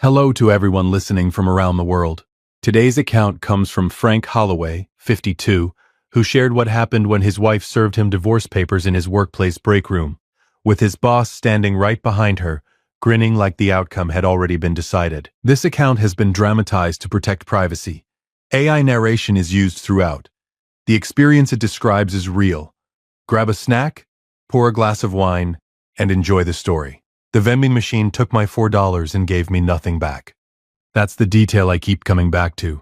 Hello to everyone listening from around the world. Today's account comes from Frank Holloway, 52, who shared what happened when his wife served him divorce papers in his workplace break room, with his boss standing right behind her, grinning like the outcome had already been decided. This account has been dramatized to protect privacy. AI narration is used throughout. The experience it describes is real. Grab a snack, pour a glass of wine, and enjoy the story. The vending machine took my $4 and gave me nothing back. That's the detail I keep coming back to.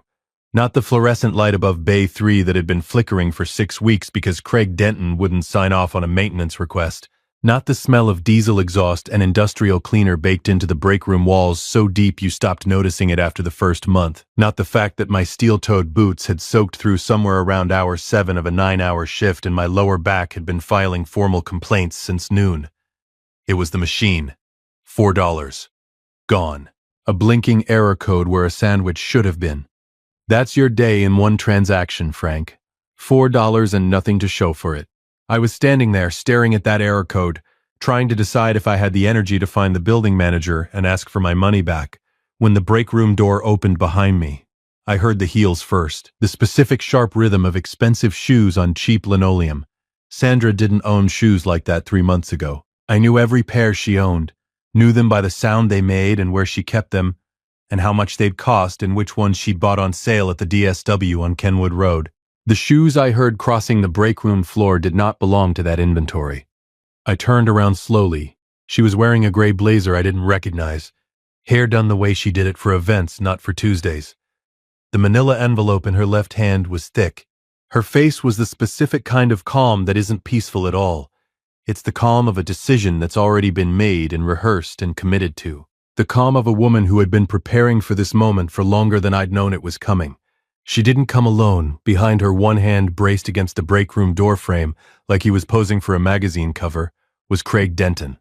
Not the fluorescent light above Bay 3 that had been flickering for 6 weeks because Craig Denton wouldn't sign off on a maintenance request. Not the smell of diesel exhaust and industrial cleaner baked into the break room walls so deep you stopped noticing it after the first month. Not the fact that my steel-toed boots had soaked through somewhere around hour 7 of a 9-hour shift and my lower back had been filing formal complaints since noon. It was the machine. $4. Gone. A blinking error code where a sandwich should have been. That's your day in one transaction, Frank. $4 and nothing to show for it. I was standing there staring at that error code, trying to decide if I had the energy to find the building manager and ask for my money back, when the break room door opened behind me. I heard the heels first, the specific sharp rhythm of expensive shoes on cheap linoleum. Sandra didn't own shoes like that 3 months ago. I knew every pair she owned, knew them by the sound they made and where she kept them, and how much they'd cost and which ones she'd bought on sale at the DSW on Kenwood Road. The shoes I heard crossing the break room floor did not belong to that inventory. I turned around slowly. She was wearing a gray blazer I didn't recognize, hair done the way she did it for events, not for Tuesdays. The manila envelope in her left hand was thick. Her face was the specific kind of calm that isn't peaceful at all. It's the calm of a decision that's already been made and rehearsed and committed to. The calm of a woman who had been preparing for this moment for longer than I'd known it was coming. She didn't come alone, behind her one hand braced against the break room door frame like he was posing for a magazine cover, was Craig Denton.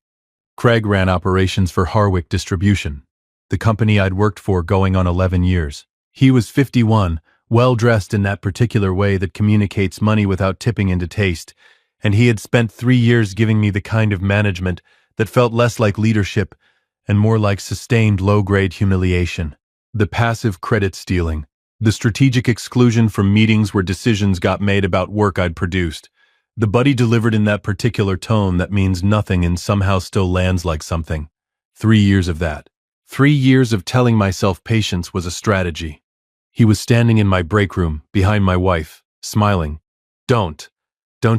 Craig ran operations for Harwick Distribution, the company I'd worked for going on 11 years. He was 51, well-dressed in that particular way that communicates money without tipping into taste, and he had spent 3 years giving me the kind of management that felt less like leadership and more like sustained low-grade humiliation. The passive credit stealing, the strategic exclusion from meetings where decisions got made about work I'd produced. The buddy delivered in that particular tone that means nothing and somehow still lands like something. 3 years of that. 3 years of telling myself patience was a strategy. He was standing in my break room, behind my wife, smiling. Don't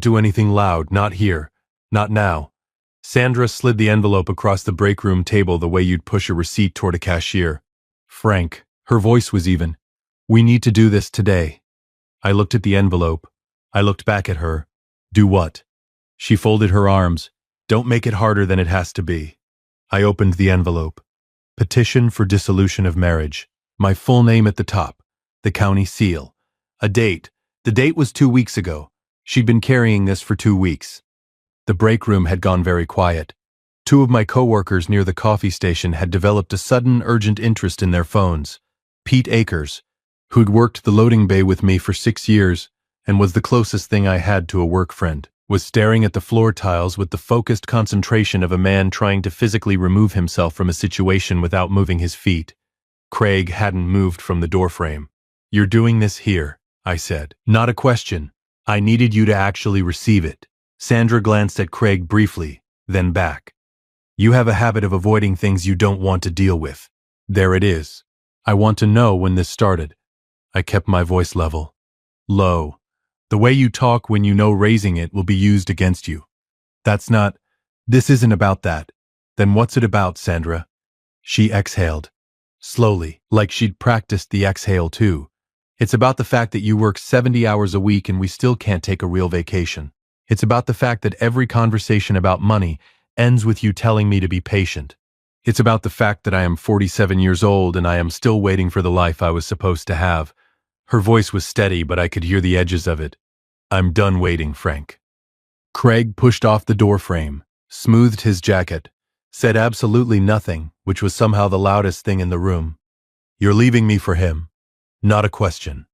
do anything loud, not here, not now. Sandra slid the envelope across the break room table the way you'd push a receipt toward a cashier. Frank, her voice was even. We need to do this today. I looked at the envelope. I looked back at her. Do what? She folded her arms. Don't make it harder than it has to be. I opened the envelope. Petition for dissolution of marriage. My full name at the top. The county seal. A date. The date was 2 weeks ago. She'd been carrying this for 2 weeks. The break room had gone very quiet. 2 of my coworkers near the coffee station had developed a sudden urgent interest in their phones. Pete Akers, who'd worked the loading bay with me for 6 years and was the closest thing I had to a work friend, was staring at the floor tiles with the focused concentration of a man trying to physically remove himself from a situation without moving his feet. Craig hadn't moved from the doorframe. You're doing this here, I said. Not a question. I needed you to actually receive it. Sandra glanced at Craig briefly, then back. You have a habit of avoiding things you don't want to deal with. There it is. I want to know when this started. I kept my voice level. Low. The way you talk when you know raising it will be used against you. This isn't about that. Then what's it about, Sandra? She exhaled. Slowly, like she'd practiced the exhale too. It's about the fact that you work 70 hours a week and we still can't take a real vacation. It's about the fact that every conversation about money ends with you telling me to be patient. It's about the fact that I am 47 years old and I am still waiting for the life I was supposed to have. Her voice was steady, but I could hear the edges of it. I'm done waiting, Frank. Craig pushed off the doorframe, smoothed his jacket, said absolutely nothing, which was somehow the loudest thing in the room. You're leaving me for him. Not a question.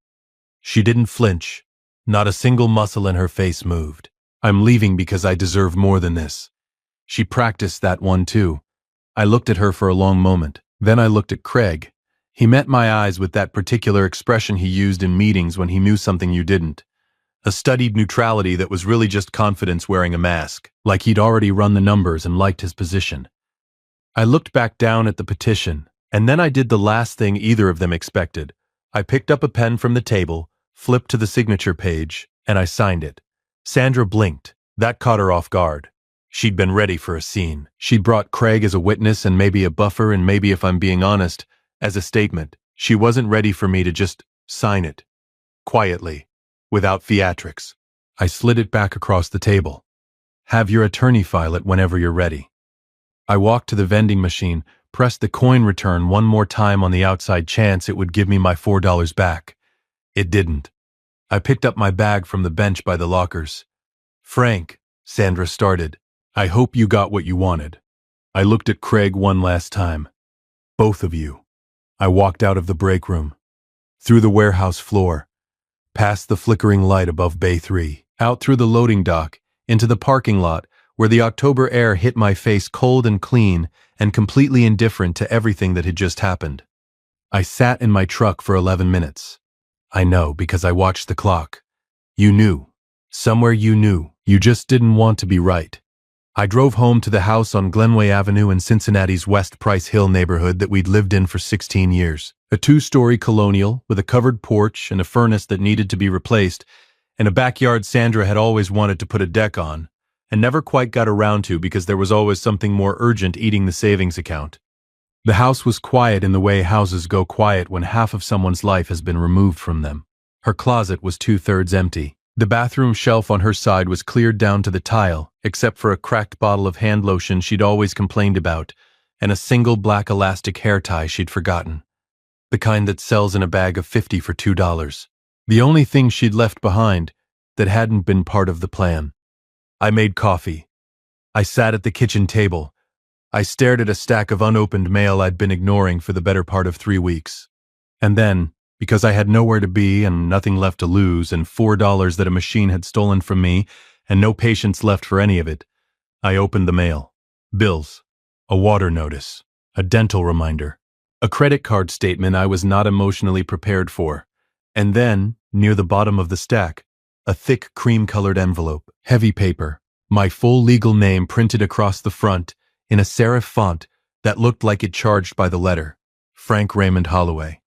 She didn't flinch. Not a single muscle in her face moved. I'm leaving because I deserve more than this. She practiced that one too. I looked at her for a long moment. Then I looked at Craig. He met my eyes with that particular expression he used in meetings when he knew something you didn't. A studied neutrality that was really just confidence wearing a mask, like he'd already run the numbers and liked his position. I looked back down at the petition, and then I did the last thing either of them expected. I picked up a pen from the table, flipped to the signature page, and I signed it. Sandra blinked. That caught her off guard. She'd been ready for a scene. She'd brought Craig as a witness and maybe a buffer and maybe, if I'm being honest, as a statement. She wasn't ready for me to just sign it. Quietly. Without theatrics. I slid it back across the table. Have your attorney file it whenever you're ready. I walked to the vending machine, pressed the coin return one more time on the outside chance it would give me my $4 back. It didn't. I picked up my bag from the bench by the lockers. Frank, Sandra started. I hope you got what you wanted. I looked at Craig one last time. Both of you. I walked out of the break room. Through the warehouse floor. Past the flickering light above Bay 3. Out through the loading dock. Into the parking lot, where the October air hit my face cold and clean and completely indifferent to everything that had just happened. I sat in my truck for 11 minutes. I know, because I watched the clock. You knew. Somewhere you knew. You just didn't want to be right. I drove home to the house on Glenway Avenue in Cincinnati's West Price Hill neighborhood that we'd lived in for 16 years. A 2-story colonial with a covered porch and a furnace that needed to be replaced, and a backyard Sandra had always wanted to put a deck on, and never quite got around to because there was always something more urgent eating the savings account. The house was quiet in the way houses go quiet when half of someone's life has been removed from them. Her closet was 2/3 empty. The bathroom shelf on her side was cleared down to the tile, except for a cracked bottle of hand lotion she'd always complained about, and a single black elastic hair tie she'd forgotten. The kind that sells in a bag of 50 for $2. The only thing she'd left behind that hadn't been part of the plan. I made coffee. I sat at the kitchen table. I stared at a stack of unopened mail I'd been ignoring for the better part of 3 weeks. And then, because I had nowhere to be and nothing left to lose and $4 that a machine had stolen from me and no patience left for any of it, I opened the mail. Bills. A water notice. A dental reminder. A credit card statement I was not emotionally prepared for. And then, near the bottom of the stack, a thick cream-colored envelope, heavy paper, my full legal name printed across the front in a serif font that looked like it charged by the letter. Frank Raymond Holloway.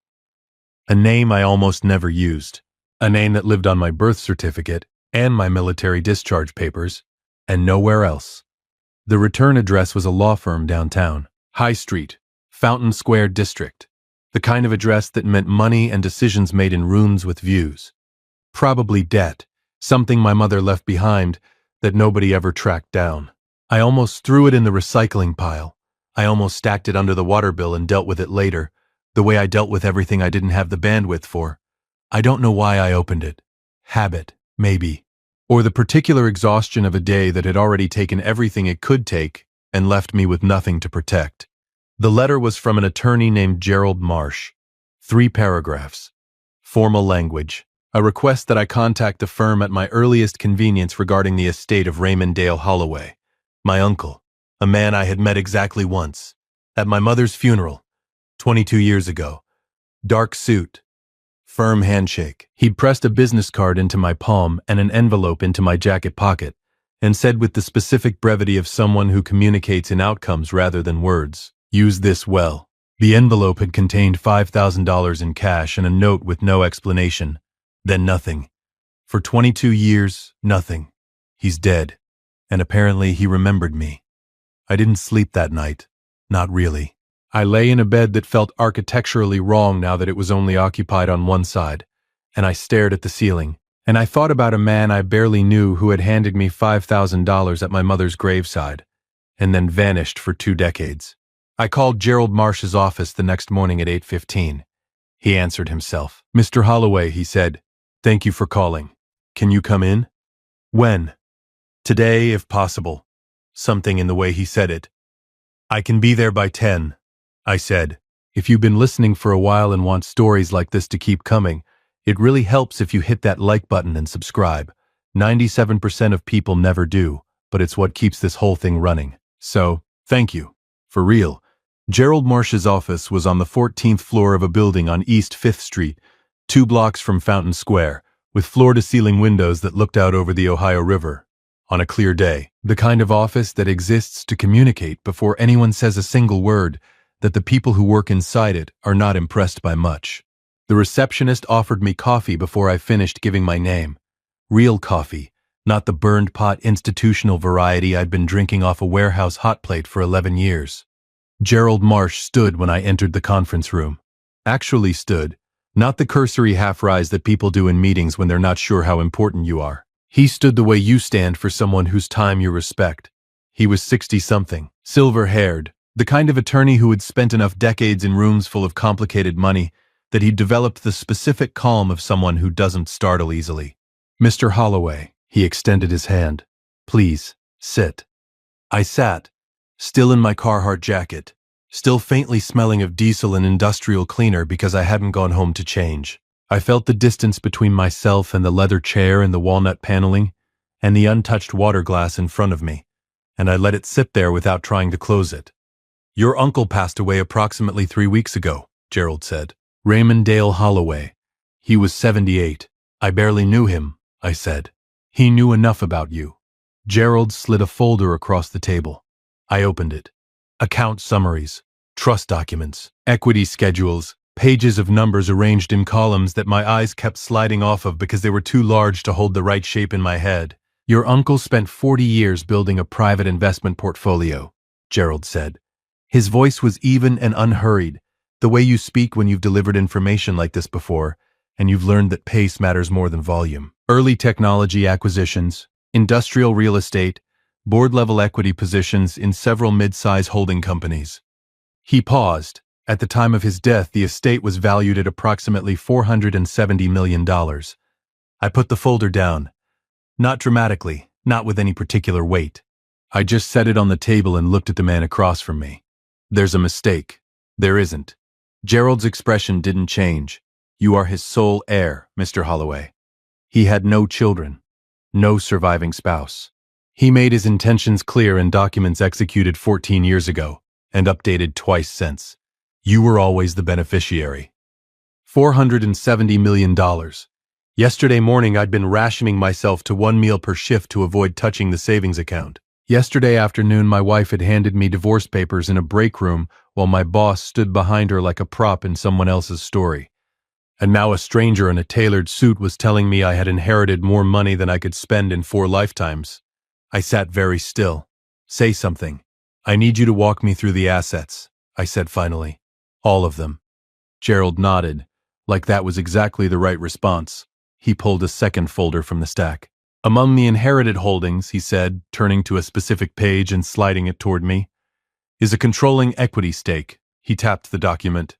A name I almost never used. A name that lived on my birth certificate and my military discharge papers, and nowhere else. The return address was a law firm downtown. High Street, Fountain Square District. The kind of address that meant money and decisions made in rooms with views. Probably debt, something my mother left behind that nobody ever tracked down. I almost threw it in the recycling pile. I almost stacked it under the water bill and dealt with it later, the way I dealt with everything I didn't have the bandwidth for. I don't know why I opened it. Habit, maybe. Or the particular exhaustion of a day that had already taken everything it could take and left me with nothing to protect. The letter was from an attorney named Gerald Marsh. 3 paragraphs. Formal language. A request that I contact the firm at my earliest convenience regarding the estate of Raymond Dale Holloway, my uncle, a man I had met exactly once, at my mother's funeral, 22 years ago. Dark suit. Firm handshake. He'd pressed a business card into my palm and an envelope into my jacket pocket, and said with the specific brevity of someone who communicates in outcomes rather than words, "Use this well." The envelope had contained $5,000 in cash and a note with no explanation. Then nothing. For 22 years, nothing. He's dead. And apparently he remembered me. I didn't sleep that night. Not really. I lay in a bed that felt architecturally wrong now that it was only occupied on one side, and I stared at the ceiling, and I thought about a man I barely knew who had handed me $5,000 at my mother's graveside, and then vanished for 2 decades. I called Gerald Marsh's office the next morning at 8:15. He answered himself. "Mr. Holloway," he said, "thank you for calling. Can you come in?" "When?" "Today, if possible." Something in the way he said it. "I can be there by 10. I said, "If you've been listening for a while and want stories like this to keep coming, it really helps if you hit that like button and subscribe. 97% of people never do, but it's what keeps this whole thing running. So, thank you. For real. Gerald Marsh's office was on the 14th floor of a building on East 5th Street, 2 blocks from Fountain Square, with floor-to-ceiling windows that looked out over the Ohio River. On a clear day, the kind of office that exists to communicate before anyone says a single word, that the people who work inside it are not impressed by much. The receptionist offered me coffee before I finished giving my name. Real coffee, not the burned pot institutional variety I'd been drinking off a warehouse hot plate for 11 years. Gerald Marsh stood when I entered the conference room. Actually stood, not the cursory half-rise that people do in meetings when they're not sure how important you are. He stood the way you stand for someone whose time you respect. He was 60-something, silver-haired, the kind of attorney who had spent enough decades in rooms full of complicated money that he'd developed the specific calm of someone who doesn't startle easily. "Mr. Holloway," he extended his hand. "Please, sit." I sat, still in my Carhartt jacket, still faintly smelling of diesel and industrial cleaner because I hadn't gone home to change. I felt the distance between myself and the leather chair and the walnut paneling, and the untouched water glass in front of me, and I let it sit there without trying to close it. "Your uncle passed away approximately 3 weeks ago," Gerald said. "Raymond Dale Holloway. He was 78. I barely knew him," I said. "He knew enough about you." Gerald slid a folder across the table. I opened it. Account summaries, trust documents, equity schedules, pages of numbers arranged in columns that my eyes kept sliding off of because they were too large to hold the right shape in my head. "Your uncle spent 40 years building a private investment portfolio," Gerald said. His voice was even and unhurried, the way you speak when you've delivered information like this before, and you've learned that pace matters more than volume. "Early technology acquisitions, industrial real estate, board-level equity positions in several mid-size holding companies." He paused. At the time of his death, the estate was valued at approximately $470 million. I put the folder down. Not dramatically, not with any particular weight. I just set it on the table and looked at the man across from me. "There's a mistake." "There isn't." Gerald's expression didn't change. "You are his sole heir, Mr. Holloway. He had no children, no surviving spouse. He made his intentions clear in documents executed 14 years ago and updated twice since. You were always the beneficiary." $470 million. Yesterday morning I'd been rationing myself to 1 meal per shift to avoid touching the savings account. Yesterday afternoon my wife had handed me divorce papers in a break room while my boss stood behind her like a prop in someone else's story. And now a stranger in a tailored suit was telling me I had inherited more money than I could spend in 4 lifetimes. I sat very still. "Say something. I need you to walk me through the assets," I said finally. "All of them." Gerald nodded, like that was exactly the right response. He pulled a second folder from the stack. "Among the inherited holdings," he said, turning to a specific page and sliding it toward me, "is a controlling equity stake." He tapped the document.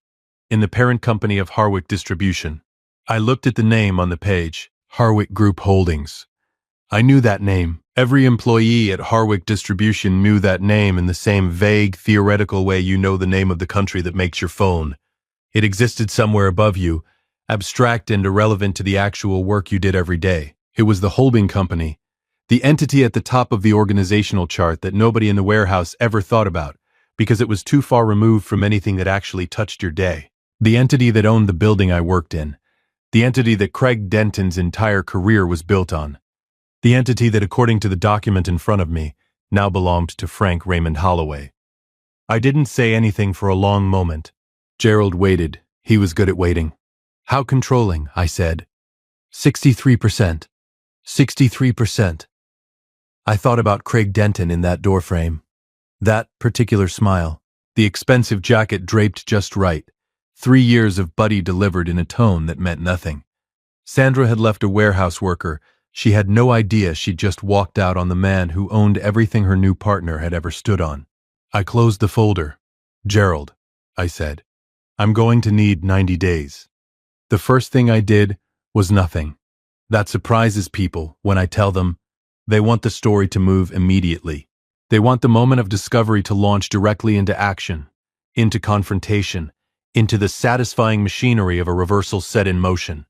"In the parent company of Harwick Distribution." I looked at the name on the page, Harwick Group Holdings. I knew that name. Every employee at Harwick Distribution knew that name in the same vague, theoretical way you know the name of the country that makes your phone. It existed somewhere above you, abstract and irrelevant to the actual work you did every day. It was the holding company, the entity at the top of the organizational chart that nobody in the warehouse ever thought about, because it was too far removed from anything that actually touched your day. The entity that owned the building I worked in. The entity that Craig Denton's entire career was built on. The entity that, according to the document in front of me, now belonged to Frank Raymond Holloway. I didn't say anything for a long moment. Gerald waited. He was good at waiting. "How controlling?" I said. 63%. 63%. I thought about Craig Denton in that doorframe. That particular smile. The expensive jacket draped just right. 3 years of Buddy delivered in a tone that meant nothing. Sandra had left a warehouse worker. She had no idea she'd just walked out on the man who owned everything her new partner had ever stood on. I closed the folder. "Gerald," I said, "I'm going to need 90 days. The first thing I did was nothing. That surprises people when I tell them they want the story to move immediately. They want the moment of discovery to launch directly into action, into confrontation, into the satisfying machinery of a reversal set in motion.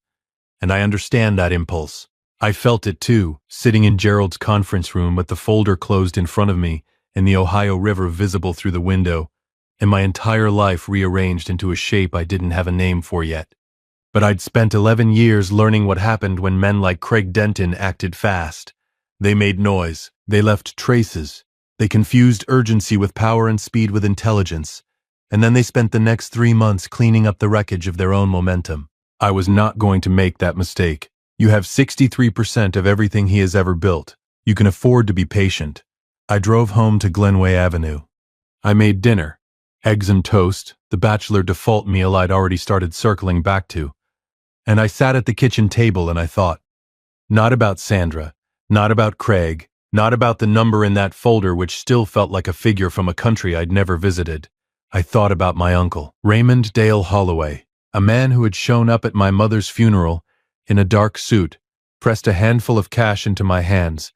And I understand that impulse. I felt it too, sitting in Gerald's conference room with the folder closed in front of me and the Ohio River visible through the window. and my entire life rearranged into a shape I didn't have a name for yet. But I'd spent 11 years learning what happened when men like Craig Denton acted fast. They made noise. They left traces. They confused urgency with power and speed with intelligence. And then they spent the next 3 months cleaning up the wreckage of their own momentum. I was not going to make that mistake. You have 63% of everything he has ever built. You can afford to be patient. I drove home to Glenway Avenue. I made dinner. Eggs and toast, the bachelor default meal I'd already started circling back to. And I sat at the kitchen table and I thought, not about Sandra, not about Craig, not about the number in that folder which still felt like a figure from a country I'd never visited. I thought about my uncle, Raymond Dale Holloway, a man who had shown up at my mother's funeral in a dark suit, pressed a handful of cash into my hands,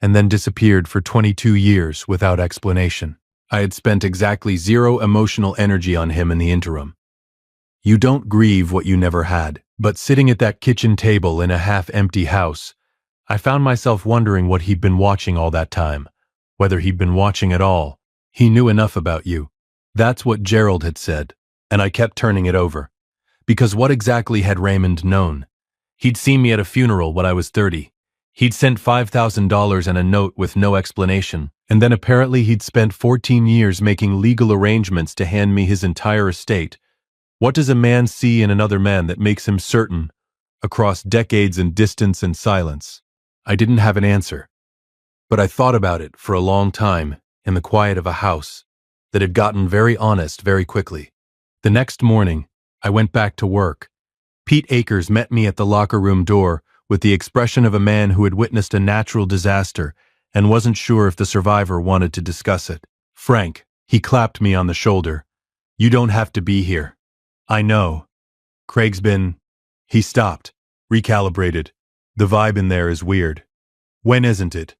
and then disappeared for 22 years without explanation. I had spent exactly 0 emotional energy on him in the interim. You don't grieve what you never had, but sitting at that kitchen table in a half-empty house, I found myself wondering what he'd been watching all that time, whether he'd been watching at all. He knew enough about you. That's what Gerald had said, and I kept turning it over. Because what exactly had Raymond known? He'd seen me at a funeral when I was 30. He'd sent $5,000 and a note with no explanation, and then apparently he'd spent 14 years making legal arrangements to hand me his entire estate. What does a man see in another man that makes him certain, across decades and distance and silence? I didn't have an answer, but I thought about it for a long time in the quiet of a house that had gotten very honest very quickly. The next morning, I went back to work. Pete Akers met me at the locker room door with the expression of a man who had witnessed a natural disaster and wasn't sure if the survivor wanted to discuss it. "Frank," he clapped me on the shoulder. "You don't have to be here. I know. Craig's been..." He stopped, recalibrated. "The vibe in there is weird." "When isn't it?"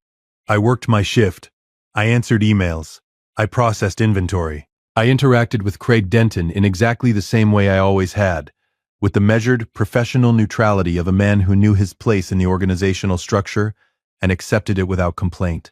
I worked my shift. I answered emails. I processed inventory. I interacted with Craig Denton in exactly the same way I always had, with the measured, professional neutrality of a man who knew his place in the organizational structure and accepted it without complaint.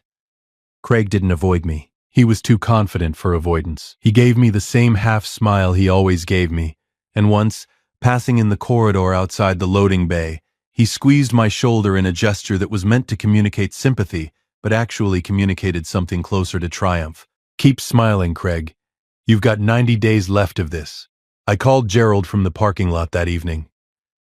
Craig didn't avoid me. He was too confident for avoidance. He gave me the same half-smile he always gave me, and once, passing in the corridor outside the loading bay, he squeezed my shoulder in a gesture that was meant to communicate sympathy, but actually communicated something closer to triumph. "Keep smiling, Craig. You've got 90 days left of this." I called Gerald from the parking lot that evening.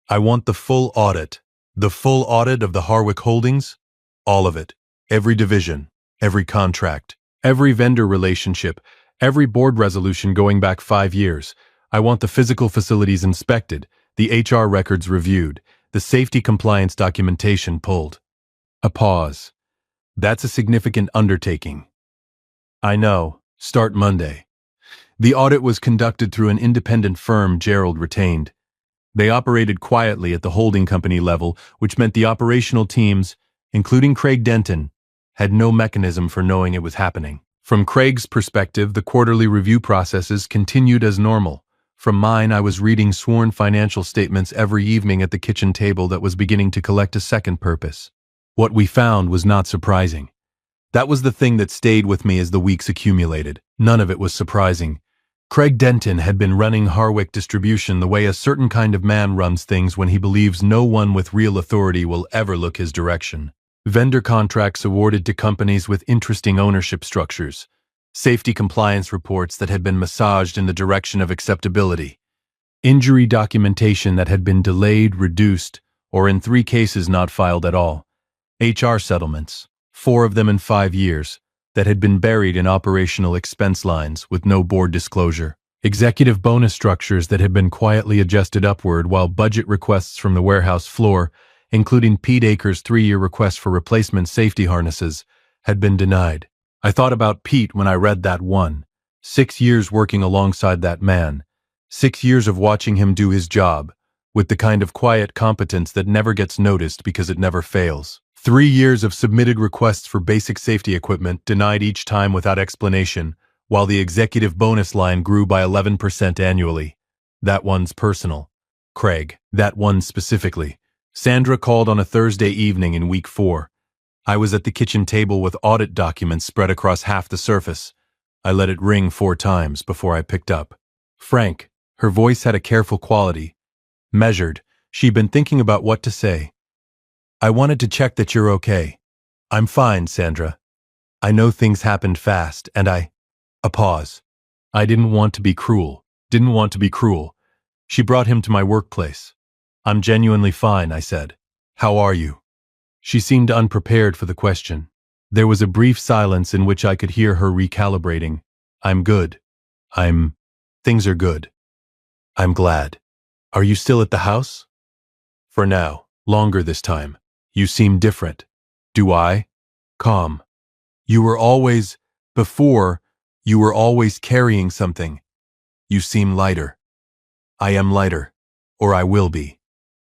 "I want the full audit. The full audit of the Harwick Holdings? All of it. Every division, every contract, every vendor relationship, every board resolution going back 5 years. I want the physical facilities inspected, the HR records reviewed, the safety compliance documentation pulled." A pause. "That's a significant undertaking." "I know. Start Monday." The audit was conducted through an independent firm Gerald retained. They operated quietly at the holding company level, which meant the operational teams, including Craig Denton, had no mechanism for knowing it was happening. From Craig's perspective, the quarterly review processes continued as normal. From mine, I was reading sworn financial statements every evening at the kitchen table that was beginning to collect a second purpose. What we found was not surprising. That was the thing that stayed with me as the weeks accumulated. None of it was surprising. Craig Denton had been running Harwick Distribution the way a certain kind of man runs things when he believes no one with real authority will ever look his direction. Vendor contracts awarded to companies with interesting ownership structures. Safety compliance reports that had been massaged in the direction of acceptability. Injury documentation that had been delayed, reduced, or in 3 cases not filed at all. HR settlements, 4 of them in 5 years, that had been buried in operational expense lines with no board disclosure. Executive bonus structures that had been quietly adjusted upward while budget requests from the warehouse floor, including Pete Akers' 3-year request for replacement safety harnesses, had been denied. I thought about Pete when I read that one. 6 years working alongside that man. 6 years of watching him do his job, with the kind of quiet competence that never gets noticed because it never fails. 3 years of submitted requests for basic safety equipment denied each time without explanation, while the executive bonus line grew by 11% annually. That one's personal. Craig. That one specifically. Sandra called on a Thursday evening in week 4. I was at the kitchen table with audit documents spread across half the surface. I let it ring 4 times before I picked up. Frank. Her voice had a careful quality. Measured. She'd been thinking about what to say. I wanted to check that you're okay. I'm fine, Sandra. I know things happened fast, and A pause. I didn't want to be cruel. Didn't want to be cruel. She brought him to my workplace. I'm genuinely fine, I said. How are you? She seemed unprepared for the question. There was a brief silence in which I could hear her recalibrating. I'm good. Things are good. I'm glad. Are you still at the house? For now. Longer this time. You seem different. Do I? Calm. You were always, before, you were always carrying something. You seem lighter. I am lighter. Or I will be.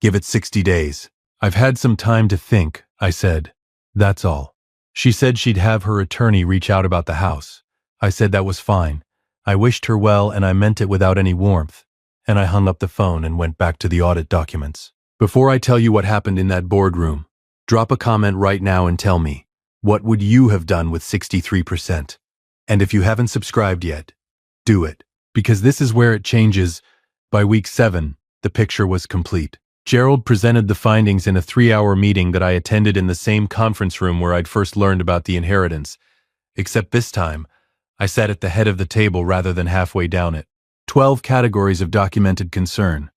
Give it 60 days. I've had some time to think, I said. That's all. She said she'd have her attorney reach out about the house. I said that was fine. I wished her well, and I meant it without any warmth. And I hung up the phone and went back to the audit documents. Before I tell you what happened in that boardroom, drop a comment right now and tell me, what would you have done with 63%? And if you haven't subscribed yet, do it. Because this is where it changes. By week 7, the picture was complete. Gerald presented the findings in a 3-hour meeting that I attended in the same conference room where I'd first learned about the inheritance. Except this time, I sat at the head of the table rather than halfway down it. 12 categories of documented concern.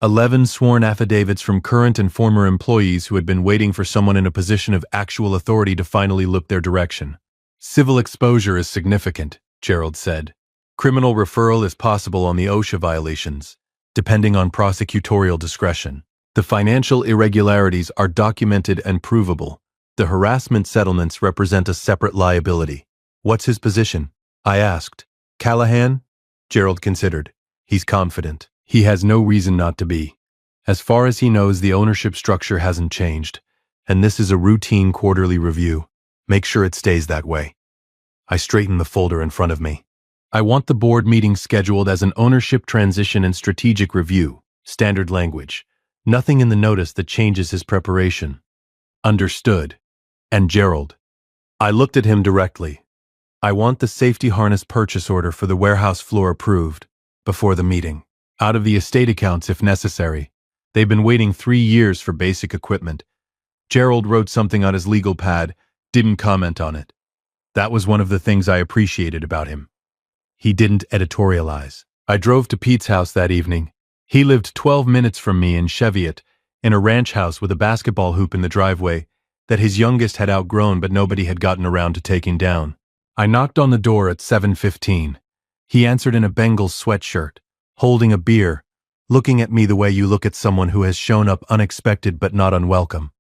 11 sworn affidavits from current and former employees who had been waiting for someone in a position of actual authority to finally look their direction. Civil exposure is significant, Gerald said. Criminal referral is possible on the OSHA violations, depending on prosecutorial discretion. The financial irregularities are documented and provable. The harassment settlements represent a separate liability. What's his position? I asked. Callahan? Gerald considered. He's confident. He has no reason not to be. As far as he knows, the ownership structure hasn't changed, and this is a routine quarterly review. Make sure it stays that way. I straightened the folder in front of me. I want the board meeting scheduled as an ownership transition and strategic review, standard language. Nothing in the notice that changes his preparation. Understood. And Gerald. I looked at him directly. I want the safety harness purchase order for the warehouse floor approved before the meeting. Out of the estate accounts if necessary. They've been waiting 3 years for basic equipment. Gerald wrote something on his legal pad, didn't comment on it. That was one of the things I appreciated about him. He didn't editorialize. I drove to Pete's house that evening. He lived 12 minutes from me in Cheviot, in a ranch house with a basketball hoop in the driveway that his youngest had outgrown but nobody had gotten around to taking down. I knocked on the door at 7:15. He answered in a Bengals sweatshirt, holding a beer, looking at me the way you look at someone who has shown up unexpected but not unwelcome.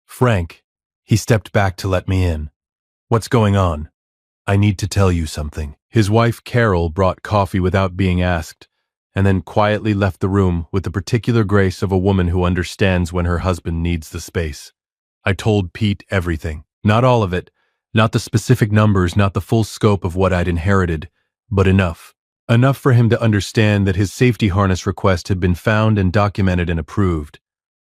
Frank. He stepped back to let me in. What's going on? I need to tell you something. His wife Carol brought coffee without being asked, and then quietly left the room with the particular grace of a woman who understands when her husband needs the space. I told Pete everything. Not all of it, not the specific numbers, not the full scope of what I'd inherited, but enough. Enough for him to understand that his safety harness request had been found and documented and approved.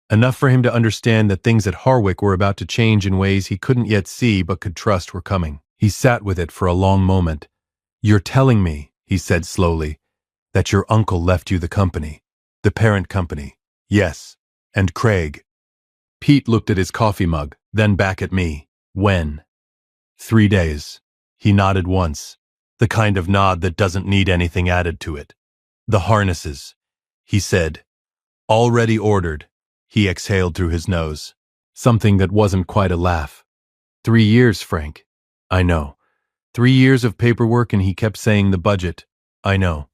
Enough for him to understand that things at Harwick were about to change in ways he couldn't yet see but could trust were coming. He sat with it for a long moment. You're telling me, he said slowly, that your uncle left you the company, the parent company. Yes. And Craig. Pete looked at his coffee mug, then back at me. When? 3 days. He nodded once, the kind of nod that doesn't need anything added to it. The harnesses, he said. Already ordered. He exhaled through his nose. Something that wasn't quite a laugh. 3 years, Frank. I know. 3 years of paperwork, and he kept saying the budget. I know.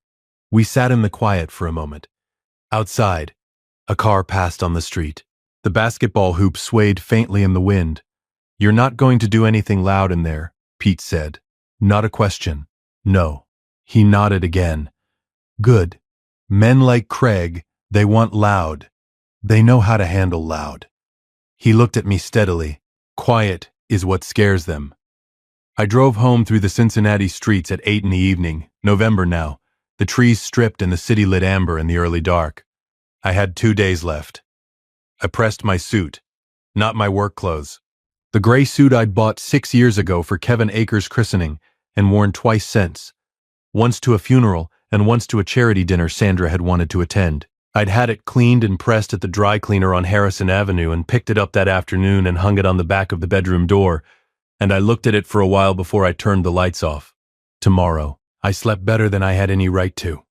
We sat in the quiet for a moment. Outside, a car passed on the street. The basketball hoop swayed faintly in the wind. You're not going to do anything loud in there, Pete said. Not a question. No. He nodded again. Good. Men like Craig, they want loud. They know how to handle loud. He looked at me steadily. Quiet is what scares them. I drove home through the Cincinnati streets at 8 in the evening, November now, the trees stripped and the city lit amber in the early dark. I had 2 days left. I pressed my suit, not my work clothes. The gray suit I'd bought 6 years ago for Kevin Akers' christening, and worn twice since. Once to a funeral, and once to a charity dinner Sandra had wanted to attend. I'd had it cleaned and pressed at the dry cleaner on Harrison Avenue and picked it up that afternoon and hung it on the back of the bedroom door, and I looked at it for a while before I turned the lights off. Tomorrow. I slept better than I had any right to.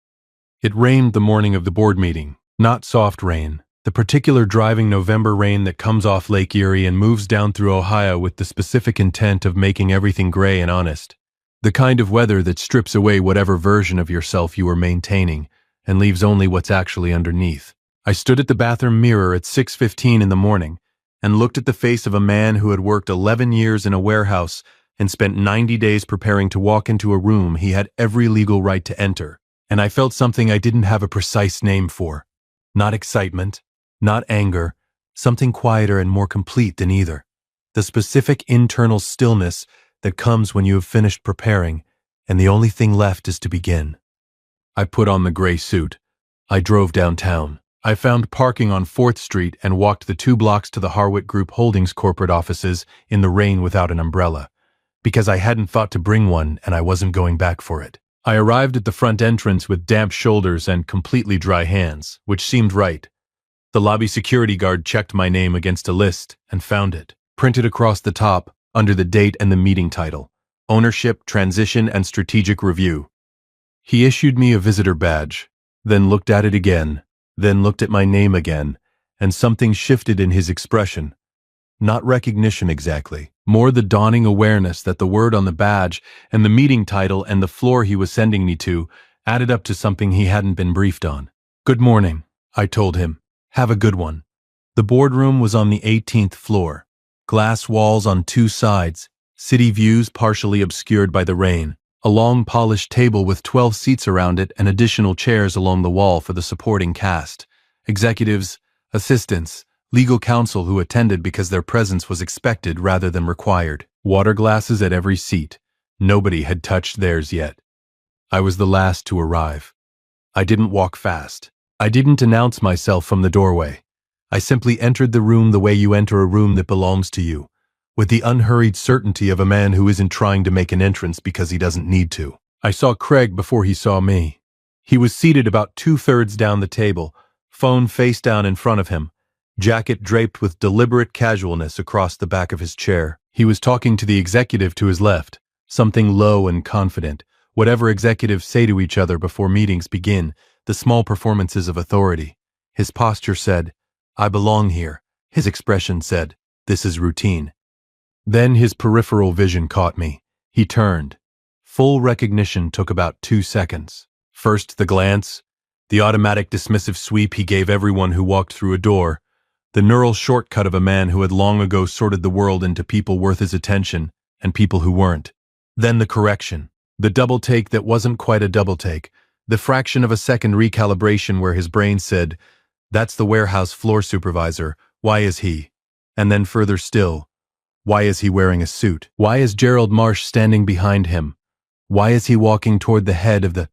It rained the morning of the board meeting. Not soft rain, the particular driving November rain that comes off Lake Erie and moves down through Ohio with the specific intent of making everything gray and honest. The kind of weather that strips away whatever version of yourself you were maintaining and leaves only what's actually underneath. I stood at the bathroom mirror at 6:15 in the morning and looked at the face of a man who had worked 11 years in a warehouse and spent 90 days preparing to walk into a room he had every legal right to enter. And I felt something I didn't have a precise name for. Not excitement, not anger, something quieter and more complete than either. The specific internal stillness that comes when you have finished preparing, and the only thing left is to begin. I put on the gray suit. I drove downtown. I found parking on 4th Street and walked the 2 blocks to the Harwick Group Holdings corporate offices in the rain without an umbrella, because I hadn't thought to bring one and I wasn't going back for it. I arrived at the front entrance with damp shoulders and completely dry hands, which seemed right. The lobby security guard checked my name against a list and found it, printed across the top, under the date and the meeting title, Ownership, Transition, and Strategic Review. He issued me a visitor badge, then looked at it again, then looked at my name again, and something shifted in his expression. Not recognition exactly, more the dawning awareness that the word on the badge and the meeting title and the floor he was sending me to added up to something he hadn't been briefed on. "Good morning," I told him. "Have a good one." The boardroom was on the 18th floor. Glass walls on 2 sides, city views partially obscured by the rain. A long polished table with 12 seats around it and additional chairs along the wall for the supporting cast. Executives, assistants, legal counsel who attended because their presence was expected rather than required. Water glasses at every seat. Nobody had touched theirs yet. I was the last to arrive. I didn't walk fast. I didn't announce myself from the doorway. I simply entered the room the way you enter a room that belongs to you, with the unhurried certainty of a man who isn't trying to make an entrance because he doesn't need to. I saw Craig before he saw me. He was seated about 2/3 down the table, phone face down in front of him, jacket draped with deliberate casualness across the back of his chair. He was talking to the executive to his left, something low and confident, whatever executives say to each other before meetings begin, the small performances of authority. His posture said, "I belong here." His expression said, "This is routine." Then his peripheral vision caught me. He turned. Full recognition took about 2 seconds. First the glance, the automatic dismissive sweep he gave everyone who walked through a door, the neural shortcut of a man who had long ago sorted the world into people worth his attention and people who weren't. Then the correction, the double take that wasn't quite a double take, the fraction of a second recalibration where his brain said, "That's the warehouse floor supervisor, why is he?" And then further still, "Why is he wearing a suit? Why is Gerald Marsh standing behind him? Why is he walking toward the head of the—"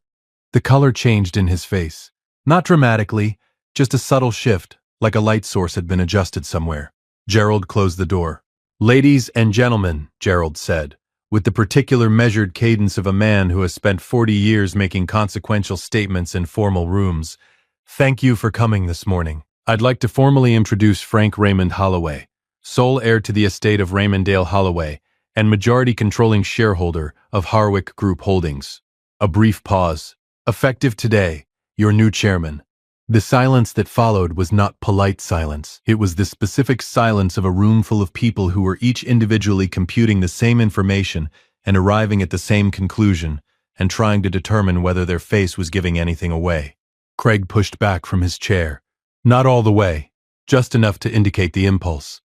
The color changed in his face. Not dramatically, just a subtle shift, like a light source had been adjusted somewhere. Gerald closed the door. "Ladies and gentlemen," Gerald said, with the particular measured cadence of a man who has spent 40 years making consequential statements in formal rooms, "thank you for coming this morning. I'd like to formally introduce Frank Raymond Holloway, sole heir to the estate of Raymond Dale Holloway and majority controlling shareholder of Harwick Group Holdings." A brief pause. "Effective today, your new chairman." The silence that followed was not polite silence. It was the specific silence of a room full of people who were each individually computing the same information and arriving at the same conclusion and trying to determine whether their face was giving anything away. Craig pushed back from his chair. "Not all the way, just enough to indicate the impulse.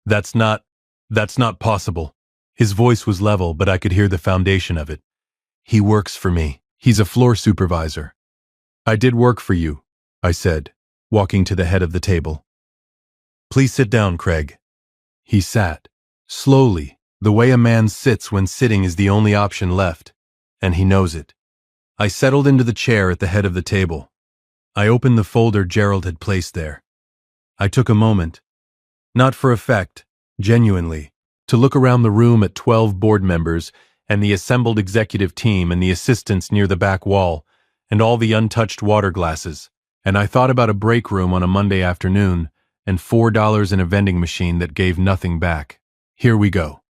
That's not possible." His voice was level, but I could hear the foundation of it. "He works for me. He's a floor supervisor." "I did work for you," I said, walking to the head of the table. "Please sit down, Craig." He sat, slowly, the way a man sits when sitting is the only option left, and he knows it. I settled into the chair at the head of the table. I opened the folder Gerald had placed there. I took a moment, not for effect, genuinely, to look around the room at 12 board members and the assembled executive team and the assistants near the back wall, and all the untouched water glasses. And I thought about a break room on a Monday afternoon and $4 in a vending machine that gave nothing back. Here we go.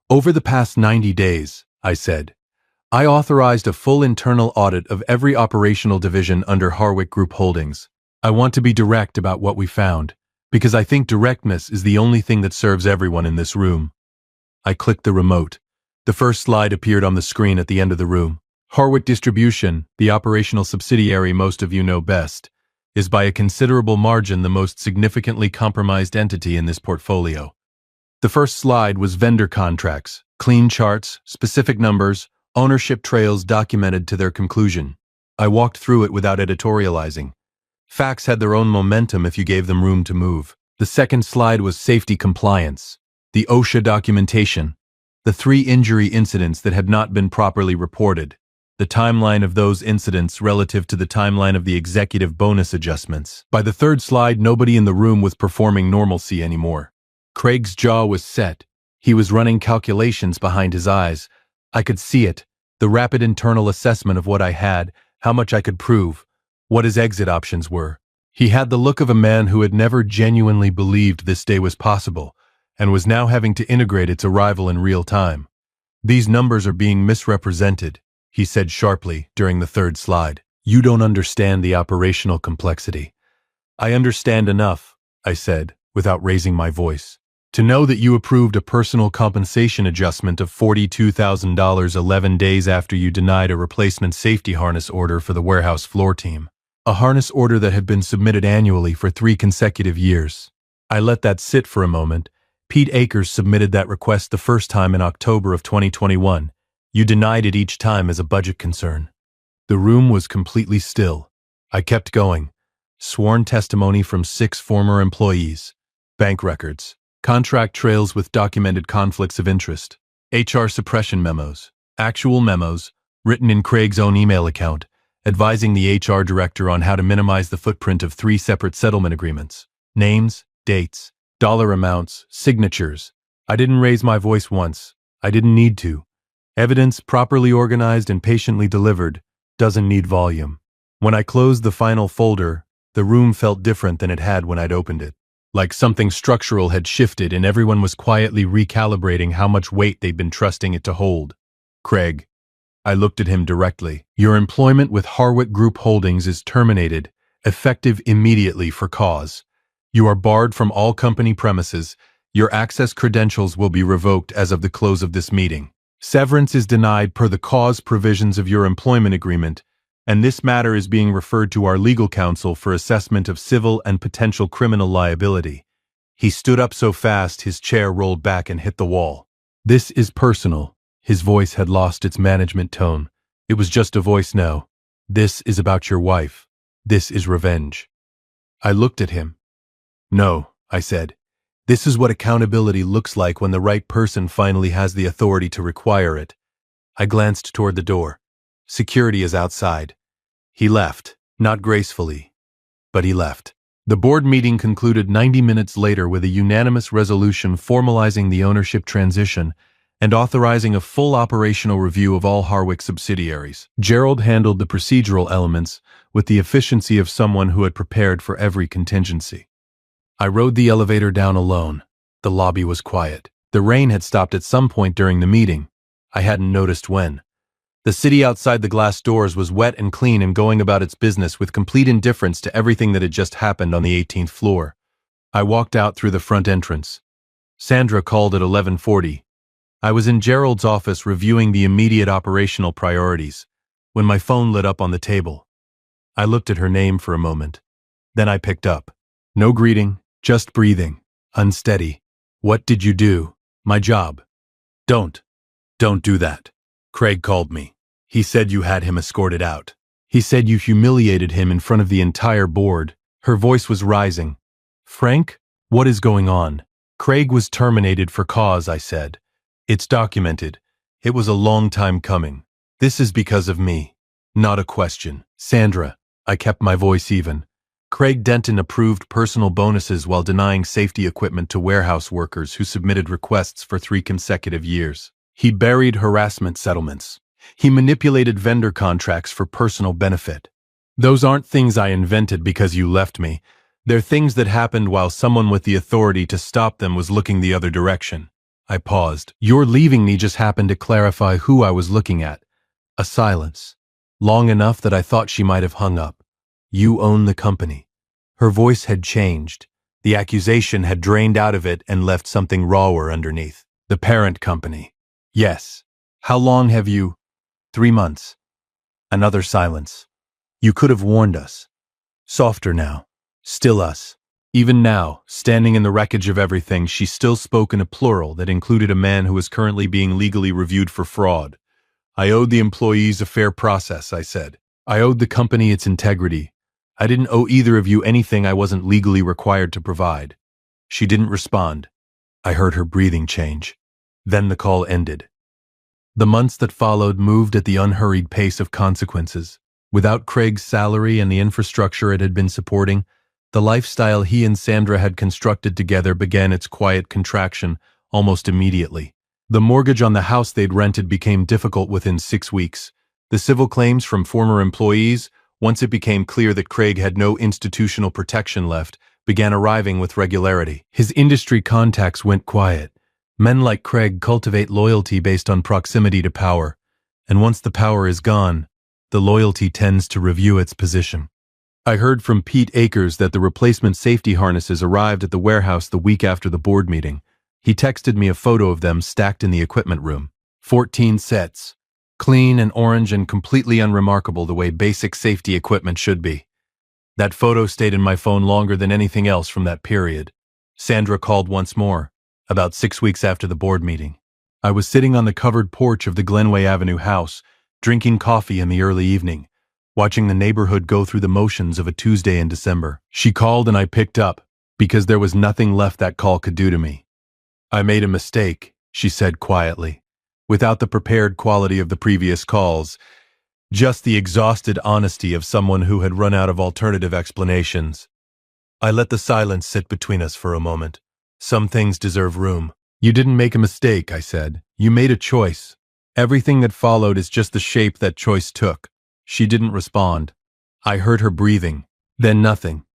Over the past 90 days, I said, I authorized a full internal audit of every operational division under Harwick Group Holdings. I want to be direct about what we found, because I think directness is the only thing that serves everyone in this room. I clicked the remote. The first slide appeared on the screen at the end of the room. Harwick Distribution, the operational subsidiary most of you know best, is by a considerable margin the most significantly compromised entity in this portfolio. The first slide was vendor contracts, clean charts, specific numbers, ownership trails documented to their conclusion. I walked through it without editorializing. Facts had their own momentum if you gave them room to move. The second slide was safety compliance, the OSHA documentation, the 3 injury incidents that had not been properly reported, the timeline of those incidents relative to the timeline of the executive bonus adjustments. By the third slide, nobody in the room was performing normalcy anymore. Craig's jaw was set. He was running calculations behind his eyes. I could see it, the rapid internal assessment of what I had, how much I could prove, what his exit options were. He had the look of a man who had never genuinely believed this day was possible, and was now having to integrate its arrival in real time. These numbers are being misrepresented, he said sharply during the third slide. You don't understand the operational complexity. I understand enough, I said, without raising my voice, to know that you approved a personal compensation adjustment of $42,000 11 days after you denied a replacement safety harness order for the warehouse floor team. A harness order that had been submitted annually for 3 consecutive years. I let that sit for a moment. Pete Akers submitted that request the first time in October of 2021. You denied it each time as a budget concern. The room was completely still. I kept going. Sworn testimony from 6 former employees. Bank records. Contract trails with documented conflicts of interest. HR suppression memos. Actual memos, written in Craig's own email account, advising the HR director on how to minimize the footprint of 3 separate settlement agreements. Names, dates, dollar amounts, signatures. I didn't raise my voice once. I didn't need to. Evidence properly organized and patiently delivered doesn't need volume. When I closed the final folder, the room felt different than it had when I'd opened it. Like something structural had shifted and everyone was quietly recalibrating how much weight they'd been trusting it to hold. Craig. I looked at him directly. Your employment with Harwick Group Holdings is terminated, effective immediately for cause. You are barred from all company premises. Your access credentials will be revoked as of the close of this meeting. Severance is denied per the cause provisions of your employment agreement, and this matter is being referred to our legal counsel for assessment of civil and potential criminal liability. He stood up so fast his chair rolled back and hit the wall. This is personal. His voice had lost its management tone. It was just a voice now. This is about your wife. This is revenge. I looked at him. No, I said. This is what accountability looks like when the right person finally has the authority to require it. I glanced toward the door. Security is outside. He left, not gracefully, but he left. The board meeting concluded 90 minutes later with a unanimous resolution formalizing the ownership transition and authorizing a full operational review of all Harwick subsidiaries. Gerald handled the procedural elements with the efficiency of someone who had prepared for every contingency. I rode the elevator down alone. The lobby was quiet. The rain had stopped at some point during the meeting. I hadn't noticed when. The city outside the glass doors was wet and clean and going about its business with complete indifference to everything that had just happened on the 18th floor. I walked out through the front entrance. Sandra called at 11:40. I was in Gerald's office reviewing the immediate operational priorities when my phone lit up on the table. I looked at her name for a moment. Then I picked up. No greeting, just breathing. Unsteady. What did you do? My job. Don't do that. Craig called me. He said you had him escorted out. He said you humiliated him in front of the entire board. Her voice was rising. Frank, what is going on? Craig was terminated for cause, I said. It's documented. It was a long time coming. This is because of me. Not a question. Sandra, I kept my voice even. Craig Denton approved personal bonuses while denying safety equipment to warehouse workers who submitted requests for 3 consecutive years. He buried harassment settlements. He manipulated vendor contracts for personal benefit. Those aren't things I invented because you left me. They're things that happened while someone with the authority to stop them was looking the other direction. I paused. Your leaving me just happened to clarify who I was looking at. A silence. Long enough that I thought she might have hung up. You own the company. Her voice had changed. The accusation had drained out of it and left something rawer underneath. The parent company. Yes. How long have you? 3 months. Another silence. You could have warned us. Softer now. Still us. Even now, standing in the wreckage of everything, she still spoke in a plural that included a man who was currently being legally reviewed for fraud. I owed the employees a fair process, I said. I owed the company its integrity. I didn't owe either of you anything I wasn't legally required to provide. She didn't respond. I heard her breathing change. Then the call ended. The months that followed moved at the unhurried pace of consequences. Without Craig's salary and the infrastructure it had been supporting, the lifestyle he and Sandra had constructed together began its quiet contraction almost immediately. The mortgage on the house they'd rented became difficult within 6 weeks. The civil claims from former employees, once it became clear that Craig had no institutional protection left, began arriving with regularity. His industry contacts went quiet. Men like Craig cultivate loyalty based on proximity to power, and once the power is gone, the loyalty tends to review its position. I heard from Pete Akers that the replacement safety harnesses arrived at the warehouse the week after the board meeting. He texted me a photo of them stacked in the equipment room. 14 sets. Clean and orange and completely unremarkable the way basic safety equipment should be. That photo stayed in my phone longer than anything else from that period. Sandra called once more, about 6 weeks after the board meeting. I was sitting on the covered porch of the Glenway Avenue house, drinking coffee in the early evening, watching the neighborhood go through the motions of a Tuesday in December. She called and I picked up, because there was nothing left that call could do to me. I made a mistake, she said quietly, without the prepared quality of the previous calls, just the exhausted honesty of someone who had run out of alternative explanations. I let the silence sit between us for a moment. Some things deserve room. You didn't make a mistake, I said. You made a choice. Everything that followed is just the shape that choice took. She didn't respond. I heard her breathing, then nothing.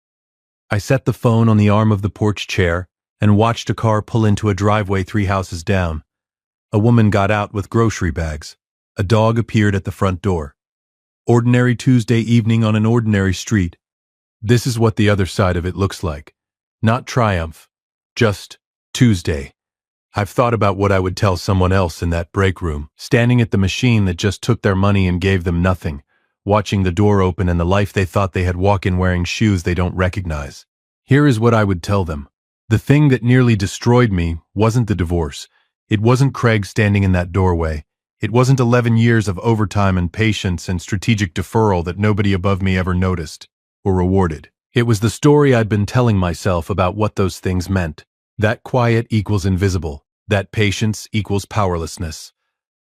I set the phone on the arm of the porch chair and watched a car pull into a driveway 3 houses down. A woman got out with grocery bags. A dog appeared at the front door. Ordinary Tuesday evening on an ordinary street. This is what the other side of it looks like. Not triumph, just Tuesday. I've thought about what I would tell someone else in that break room, standing at the machine that just took their money and gave them nothing, watching the door open and the life they thought they had walk in wearing shoes they don't recognize. Here is what I would tell them. The thing that nearly destroyed me wasn't the divorce. It wasn't Craig standing in that doorway. It wasn't 11 years of overtime and patience and strategic deferral that nobody above me ever noticed or rewarded. It was the story I'd been telling myself about what those things meant. That quiet equals invisible. That patience equals powerlessness.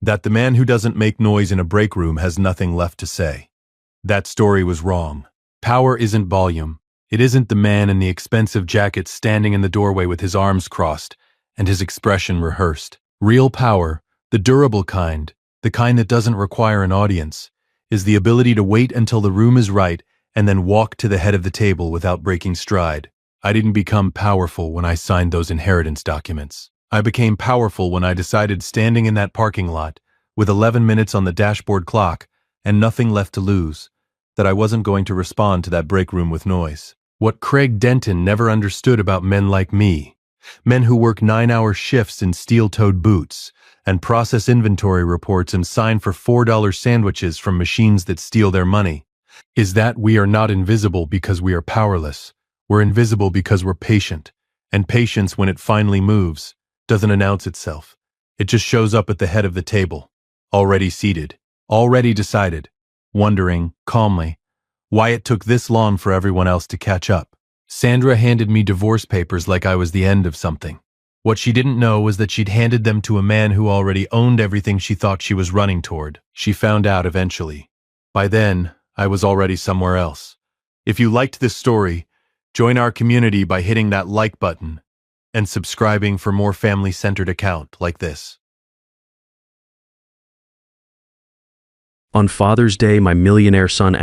That the man who doesn't make noise in a break room has nothing left to say. That story was wrong. Power isn't volume. It isn't the man in the expensive jacket standing in the doorway with his arms crossed and his expression rehearsed. Real power, the durable kind, the kind that doesn't require an audience, is the ability to wait until the room is right and then walk to the head of the table without breaking stride. I didn't become powerful when I signed those inheritance documents. I became powerful when I decided, standing in that parking lot, with 11 minutes on the dashboard clock and nothing left to lose, that I wasn't going to respond to that break room with noise. What Craig Denton never understood about men like me, men who work 9-hour shifts in steel-toed boots and process inventory reports and sign for $4 sandwiches from machines that steal their money, is that we are not invisible because we are powerless. We're invisible because we're patient, and patience, when it finally moves, doesn't announce itself. It just shows up at the head of the table, already seated, already decided, wondering, calmly, why it took this long for everyone else to catch up. Sandra handed me divorce papers like I was the end of something. What she didn't know was that she'd handed them to a man who already owned everything she thought she was running toward. She found out eventually. By then, I was already somewhere else. If you liked this story, join our community by hitting that like button and subscribing for more family-centered account like this. On Father's Day, my millionaire son asked,